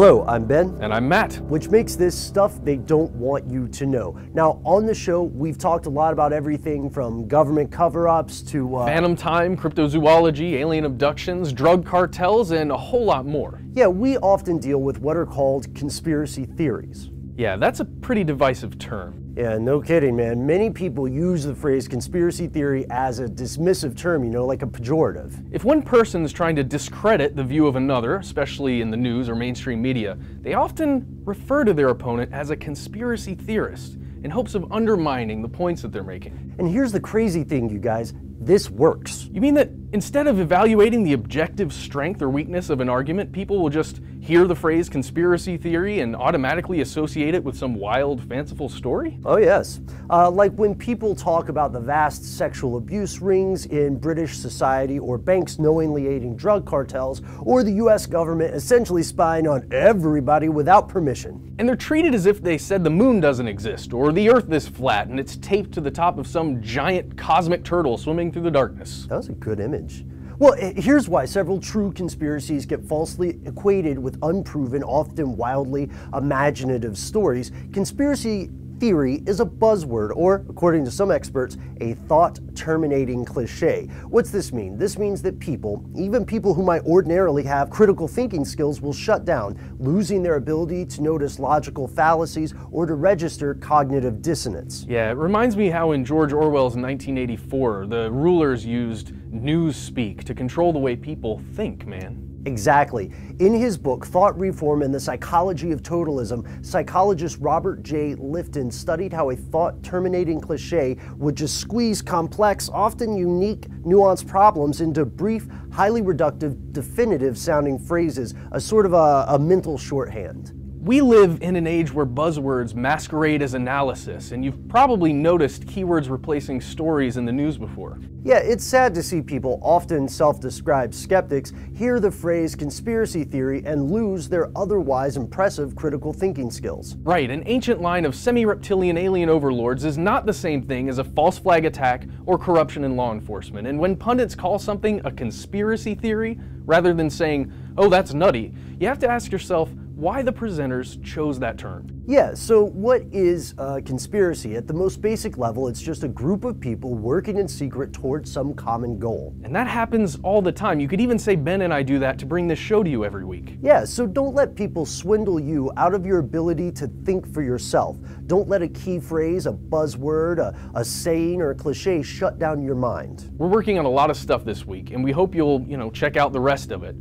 Hello, I'm Ben. And I'm Matt. Which makes this stuff they don't want you to know. Now, on the show, we've talked a lot about everything from government cover-ups to phantom time, cryptozoology, alien abductions, drug cartels, and a whole lot more. Yeah, we often deal with what are called conspiracy theories. Yeah, that's a pretty divisive term. Yeah, no kidding, man. Many people use the phrase conspiracy theory as a dismissive term, like a pejorative. If one person's trying to discredit the view of another, especially in the news or mainstream media, they often refer to their opponent as a conspiracy theorist in hopes of undermining the points that they're making. And here's the crazy thing, you guys. This works. You mean that instead of evaluating the objective strength or weakness of an argument, people will just hear the phrase conspiracy theory and automatically associate it with some wild, fanciful story? Oh yes. Like when people talk about the vast sexual abuse rings in British society, or banks knowingly aiding drug cartels, or the US government essentially spying on everybody without permission. And they're treated as if they said the moon doesn't exist, or the earth is flat and it's taped to the top of some giant cosmic turtle swimming through the darkness. That was a good image. Well, here's why several true conspiracies get falsely equated with unproven, often wildly imaginative stories. Conspiracy theory is a buzzword, or, according to some experts, a thought-terminating cliche. What's this mean? This means that people, even people who might ordinarily have critical thinking skills, will shut down, losing their ability to notice logical fallacies or to register cognitive dissonance. Yeah, it reminds me how in George Orwell's 1984, the rulers used newspeak to control the way people think, man. Exactly. In his book, Thought Reform and the Psychology of Totalism, psychologist Robert J. Lifton studied how a thought-terminating cliche would just squeeze complex, often unique, nuanced problems into brief, highly reductive, definitive-sounding phrases, a sort of a mental shorthand. We live in an age where buzzwords masquerade as analysis, and you've probably noticed keywords replacing stories in the news before. Yeah, it's sad to see people, often self-described skeptics, hear the phrase conspiracy theory and lose their otherwise impressive critical thinking skills. Right, an ancient line of semi-reptilian alien overlords is not the same thing as a false flag attack or corruption in law enforcement. And when pundits call something a conspiracy theory, rather than saying, oh, that's nutty, you have to ask yourself why the presenters chose that term. Yeah, so what is a conspiracy? At the most basic level, it's just a group of people working in secret towards some common goal. And that happens all the time. You could even say Ben and I do that to bring this show to you every week. Yeah, so don't let people swindle you out of your ability to think for yourself. Don't let a key phrase, a buzzword, a saying, or a cliche shut down your mind. We're working on a lot of stuff this week, and we hope you'll, check out the rest of it.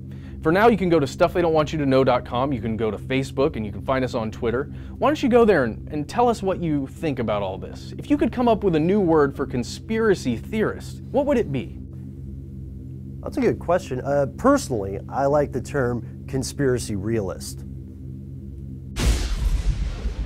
For now, you can go to stufftheydon'twantyouToknow.com, you can go to Facebook, and you can find us on Twitter. Why don't you go there and tell us what you think about all this? If you could come up with a new word for conspiracy theorist, what would it be? That's a good question. Personally, I like the term conspiracy realist.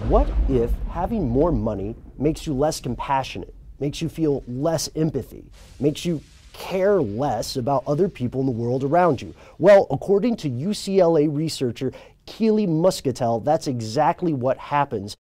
What if having more money makes you less compassionate, makes you feel less empathy, makes you care less about other people in the world around you? Well, according to UCLA researcher Keely Muscatel, that's exactly what happens